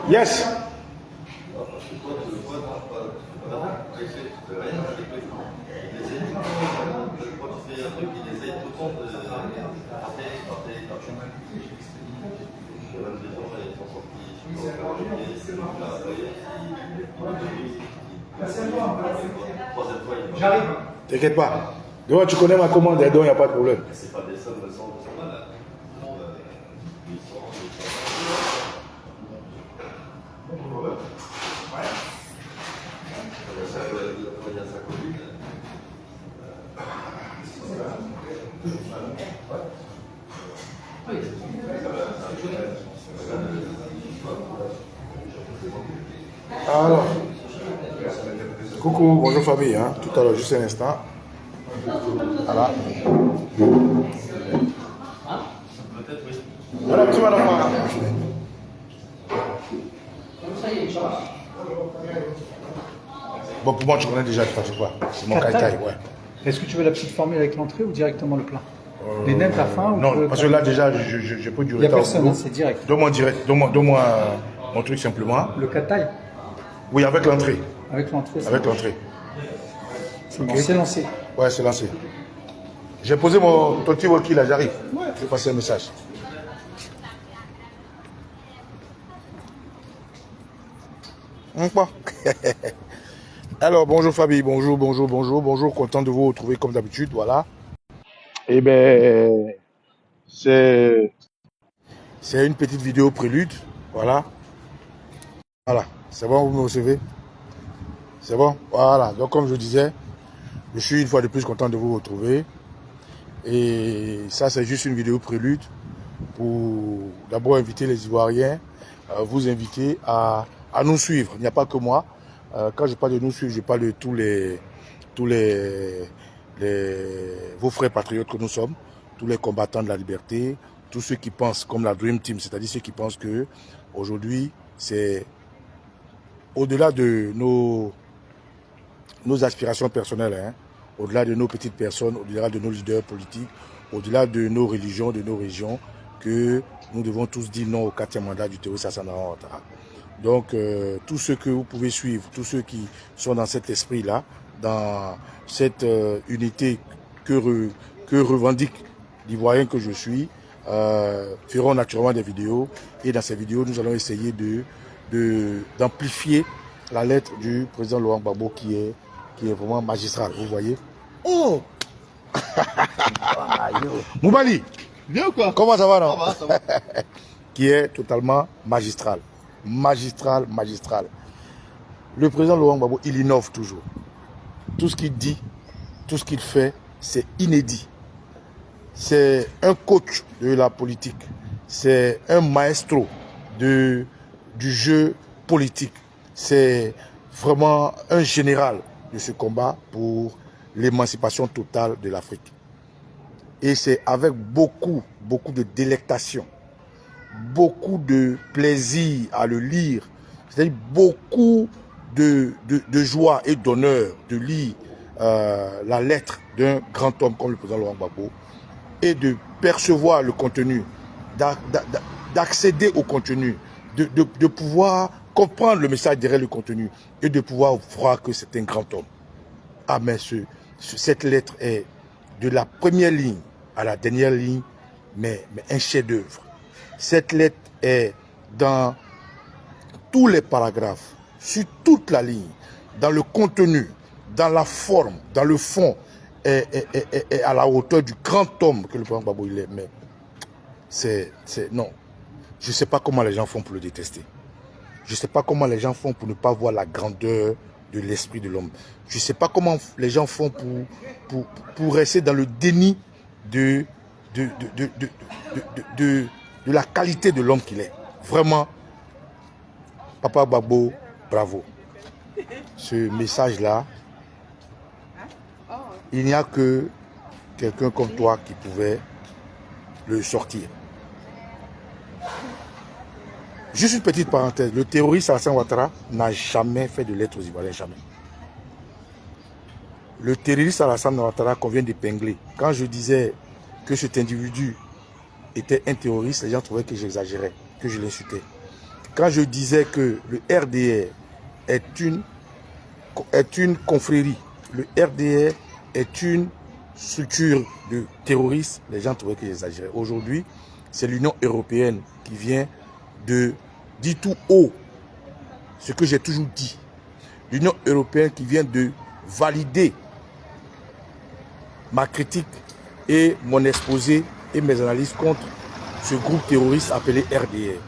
Yes. J'arrive. T'inquiète pas. Donc, tu connais ma commande, donc il n'y a pas de problème. C'est pas des sommes de 100 là. Alors, coucou, bonjour famille, hein. Tout à l'heure, juste un instant. Voilà. Voilà, petit madame. Bon, pour moi, tu connais déjà, tu sais pas. C'est mon caille, ouais. Est-ce que tu veux la petite formule avec l'entrée ou directement le plat? Les nems à la fin ou Non, parce que là, déjà, je peux durer. Il n'y a personne, hein, c'est direct. Donne-moi direct. Donne-moi mon truc simplement. Le kataï? Oui, avec l'entrée. Avec l'entrée. Avec l'entrée. C'est bon, c'est lancé. Ouais, c'est lancé. J'ai posé mon petit walkie là, j'arrive. Ouais. Je vais passer un message. Quoi? Alors, bonjour Fabi, bonjour, content de vous retrouver comme d'habitude, voilà. Eh ben, c'est une petite vidéo prélude, voilà. Voilà, c'est bon, vous me recevez? C'est bon? Voilà, donc comme je disais, je suis une fois de plus content de vous retrouver. Et ça, c'est juste une vidéo prélude pour d'abord inviter les Ivoiriens, vous inviter à nous suivre. Il n'y a pas que moi. Quand je parle de nous suivre, je parle de tous vos frères patriotes que nous sommes, tous les combattants de la liberté, tous ceux qui pensent comme la Dream Team, c'est-à-dire ceux qui pensent que aujourd'hui, c'est au-delà de nos aspirations personnelles, hein, au-delà de nos petites personnes, au-delà de nos leaders politiques, au-delà de nos religions, de nos régions, que nous devons tous dire non au 4e mandat du terroriste Alassane Ouattara. Donc, tous ceux que vous pouvez suivre, tous ceux qui sont dans cet esprit-là, dans cette unité que revendique l'Ivoirien que je suis, feront naturellement des vidéos. Et dans ces vidéos, nous allons essayer d'amplifier la lettre du président Laurent Gbagbo qui est vraiment magistral, vous voyez. Oh Moubali, bien ou quoi? comment ça va, non? Ça va. Qui est totalement magistral. Magistral. Le président Laurent Gbagbo, il innove toujours. Tout ce qu'il dit, tout ce qu'il fait, c'est inédit. C'est un coach de la politique. C'est un maestro du jeu politique. C'est vraiment un général de ce combat pour l'émancipation totale de l'Afrique. Et c'est avec beaucoup de délectation, beaucoup de plaisir à le lire, c'est-à-dire beaucoup de joie et d'honneur de lire la lettre d'un grand homme comme le président Laurent Gbagbo et de percevoir le contenu, d'accéder au contenu, de pouvoir comprendre le message derrière le contenu et de pouvoir voir que c'est un grand homme. Ah mais cette lettre est de la première ligne à la dernière ligne, mais un chef-d'œuvre. Cette lettre est dans tous les paragraphes, sur toute la ligne, dans le contenu, dans la forme, dans le fond, et à la hauteur du grand homme que le président Gbagbo il est. Mais non. Je ne sais pas comment les gens font pour le détester. Je ne sais pas comment les gens font pour ne pas voir la grandeur de l'esprit de l'homme. Je ne sais pas comment les gens font pour rester dans le déni de la qualité de l'homme qu'il est. Vraiment, Papa Gbagbo, bravo. Ce message-là, il n'y a que quelqu'un comme toi qui pouvait le sortir. Juste une petite parenthèse, le terroriste Alassane Ouattara n'a jamais fait de lettres aux Ivoiriens, jamais. Le terroriste Alassane Ouattara qu'on vient d'épingler, quand je disais que cet individu était un terroriste, les gens trouvaient que j'exagérais, que je l'insultais. quand je disais que le RDR est une confrérie, le RDR est une structure de terroristes, les gens trouvaient que j'exagérais. Aujourd'hui, c'est l'Union européenne qui vient de dire tout haut ce que j'ai toujours dit. L'Union européenne qui vient de valider ma critique et mon exposé et mes analyses contre ce groupe terroriste appelé RDR.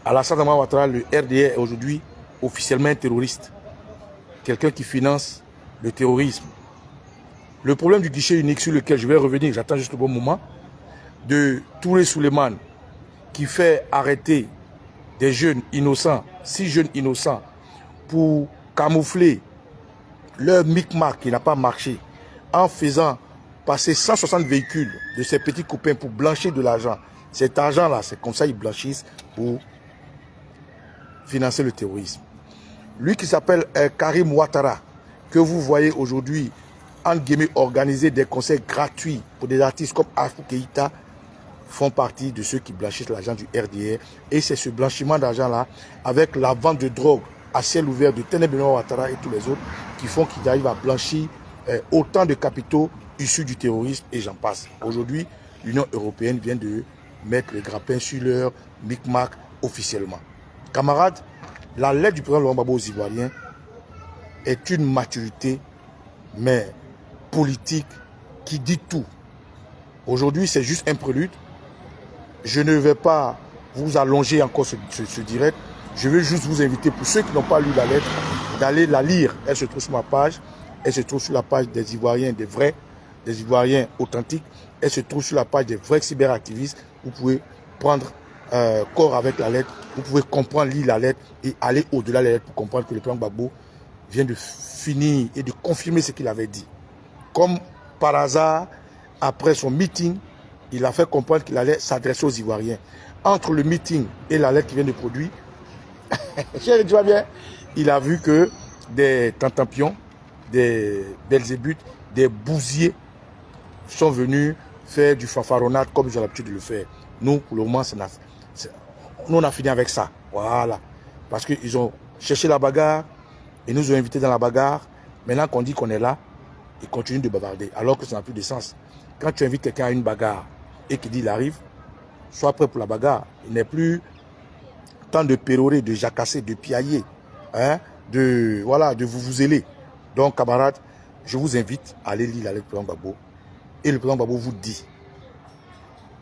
Alassane Dramane Ouattara, le RDR est aujourd'hui officiellement un terroriste. Quelqu'un qui finance le terrorisme. Le problème du guichet unique sur lequel je vais revenir, j'attends juste le bon moment, de Touré Souleymane qui fait arrêter des jeunes innocents, 6 jeunes innocents, pour camoufler leur micmac qui n'a pas marché, en faisant passer 160 véhicules de ses petits copains pour blanchir de l'argent. Cet argent-là, c'est comme ça qu'ils blanchissent pour financer le terrorisme. Lui qui s'appelle Karim Ouattara, que vous voyez aujourd'hui, entre guillemets, organiser des concerts gratuits pour des artistes comme Afou Keïta, font partie de ceux qui blanchissent l'argent du RDR. Et c'est ce blanchiment d'argent-là, avec la vente de drogue à ciel ouvert de Téné Benoît Ouattara et tous les autres, qui font qu'ils arrivent à blanchir autant de capitaux issus du terrorisme et j'en passe. Aujourd'hui, l'Union européenne vient de mettre le grappin sur leur micmac officiellement. Camarades, la lettre du président Laurent Gbagbo aux Ivoiriens est une maturité, mais politique, qui dit tout. Aujourd'hui, c'est juste un prélude. Je ne vais pas vous allonger encore ce direct. Je veux juste vous inviter, pour ceux qui n'ont pas lu la lettre, d'aller la lire. Elle se trouve sur ma page. Elle se trouve sur la page des Ivoiriens, des vrais, des Ivoiriens authentiques. Elle se trouve sur la page des vrais cyberactivistes. Vous pouvez prendre corps avec la lettre. Vous pouvez comprendre, lire la lettre et aller au-delà de la lettre pour comprendre que le président Gbagbo vient de finir et de confirmer ce qu'il avait dit. Comme par hasard, après son meeting, il a fait comprendre qu'il allait s'adresser aux Ivoiriens. Entre le meeting et la lettre qu'il vient de produire, tu vois bien, il a vu que des tantampions, des belzébuth, des bousiers sont venus faire du fanfaronnade comme j'ai l'habitude de le faire. Nous, pour le moment, nous on a fini avec ça. Voilà. Parce qu'ils ont cherché la bagarre et nous ont invités dans la bagarre. Maintenant qu'on dit qu'on est là, ils continuent de bavarder. Alors que ça n'a plus de sens. Quand tu invites quelqu'un à une bagarre et qu'il dit il arrive, sois prêt pour la bagarre. Il n'est plus temps de pérorer, de jacasser, de piailler, hein, de vous ailer. Donc, camarades, je vous invite à aller lire la lettre du président Gbagbo. Et le président Gbagbo vous dit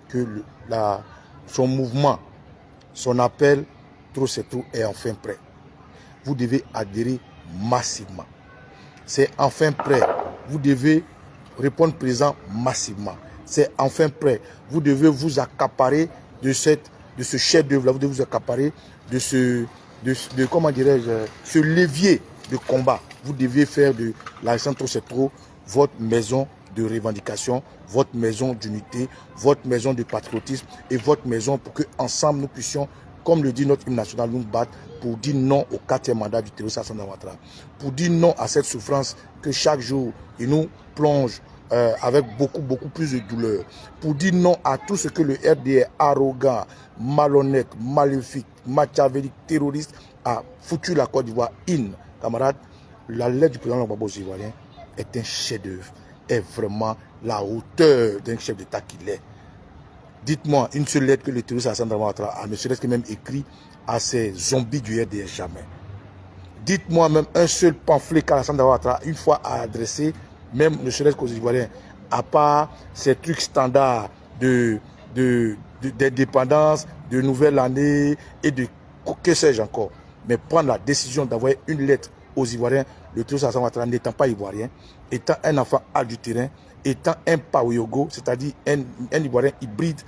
que son mouvement, son appel, trop c'est trop, est enfin prêt. Vous devez adhérer massivement. C'est enfin prêt. Vous devez répondre présent massivement. C'est enfin prêt. Vous devez vous accaparer de ce chef-d'œuvre. Vous devez vous accaparer de comment dirais-je, ce levier de combat. Vous devez faire de la Récente Trop c'est trop votre maison de revendication, votre maison d'unité, votre maison de patriotisme et votre maison pour que ensemble nous puissions, comme le dit notre hymne national, nous battre pour dire non au 4e mandat du terroriste Alassane Dramane Ouattara, pour dire non à cette souffrance que chaque jour il nous plonge avec beaucoup plus de douleur, pour dire non à tout ce que le RDR arrogant, malhonnête, maléfique, machiavélique, terroriste a foutu la Côte d'Ivoire in. Camarades, la lettre du président Gbagbo aux Ivoiriens est un chef-d'œuvre, est vraiment la hauteur d'un chef d'État qu'il est. Dites-moi une seule lettre que le terroriste Alassane Dramane Ouattara a, ne serait-ce que même écrit à ces zombies du RDR, jamais. Dites-moi même un seul pamphlet qu'Alassane Dramane Ouattara une fois a adressé, même ne serait-ce qu'aux Ivoiriens, à part ces trucs standards des dépendances, de nouvelle année et de que sais-je encore. Mais prendre la décision d'envoyer une lettre aux Ivoiriens, le terroriste Alassane Ouattara n'étant pas ivoirien, étant un enfant du terrain, étant un Paoyogo, c'est-à-dire un Ivoirien hybride,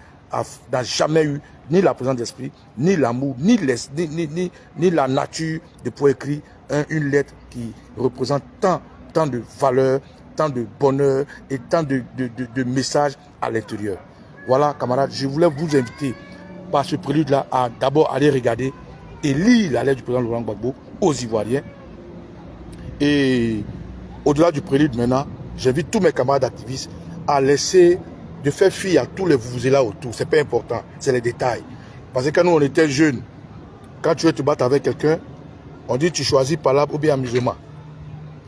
n'a jamais eu ni la présence d'esprit, ni l'amour, ni la nature de pouvoir écrire une lettre qui représente tant de valeurs, tant de bonheur et tant de messages à l'intérieur. Voilà, camarades, je voulais vous inviter par ce prélude-là à d'abord aller regarder et lire la lettre du président Laurent Gbagbo aux Ivoiriens. Et au-delà du prélude maintenant, j'invite tous mes camarades activistes à laisser de faire fi à tous les vous là autour. C'est pas important, c'est les détails. Parce que quand nous, on était jeunes, quand tu veux te battre avec quelqu'un, on dit tu choisis palabre ou bien amusement.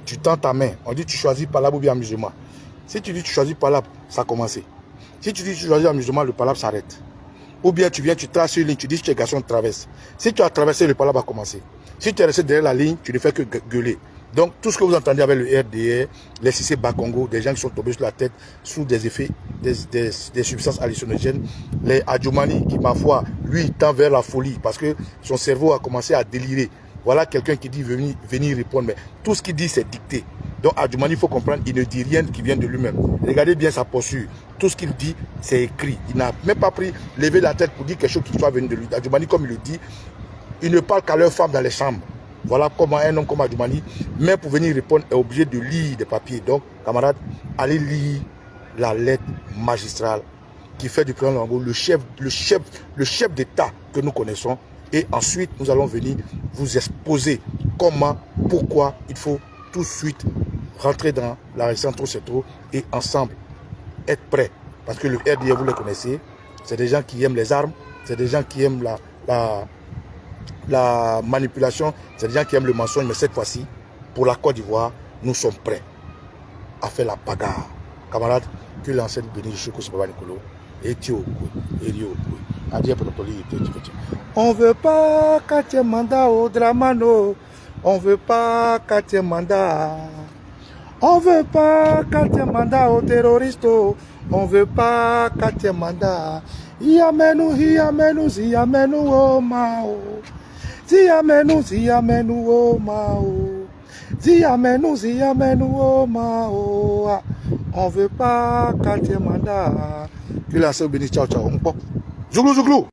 Tu tends ta main, on dit tu choisis palabre ou bien amusement. Si tu dis tu choisis palabre, ça a commencé. Si tu dis tu choisis amusement, le palabre s'arrête. Ou bien tu viens, tu traces une ligne, tu dis tu es garçon, traverse. Si tu as traversé, le palabre a commencé. Si tu es resté derrière la ligne, tu ne fais que gueuler. Donc tout ce que vous entendez avec le RDR, les CC Bakongo, des gens qui sont tombés sur la tête sous des effets, des substances hallucinogènes, les Adjoumani qui, ma foi, lui, il tend vers la folie parce que son cerveau a commencé à délirer. Voilà quelqu'un qui dit venir répondre, mais tout ce qu'il dit, c'est dicté. Donc Adjoumani, il faut comprendre, il ne dit rien qui vient de lui-même. Regardez bien sa posture. Tout ce qu'il dit, c'est écrit. Il n'a même pas levé la tête pour dire quelque chose qui soit venu de lui. Adjoumani, comme il le dit, il ne parle qu'à leurs femmes dans les chambres. Voilà comment un homme comme Adjoumani, même pour venir répondre, est obligé de lire des papiers. Donc, camarades, allez lire la lettre magistrale qui fait du président Luango le chef d'État que nous connaissons. Et ensuite, nous allons venir vous exposer comment, pourquoi il faut tout de suite rentrer dans la récente trop et ensemble être prêts. Parce que le RDA, vous le connaissez, c'est des gens qui aiment les armes, c'est des gens qui aiment la manipulation, c'est des gens qui aiment le mensonge, mais cette fois-ci, pour la Côte d'Ivoire, nous sommes prêts à faire la bagarre. Camarades, que l'ancêtre béni Choko Sibaba Nicolo, et Tio, et Rio, on veut pas qu'à mandat au Dramano, on veut pas qu'à mandat, on veut pas qu'à mandat aux terroristes, on veut pas qu'à mandat, yamenu, oh mao. Ziamenu, oh mao. Ziamenu, oh mao. On veut pas qu'à mandat. Puis là, c'est béni, ciao, ciao. Zouglou, zouglou.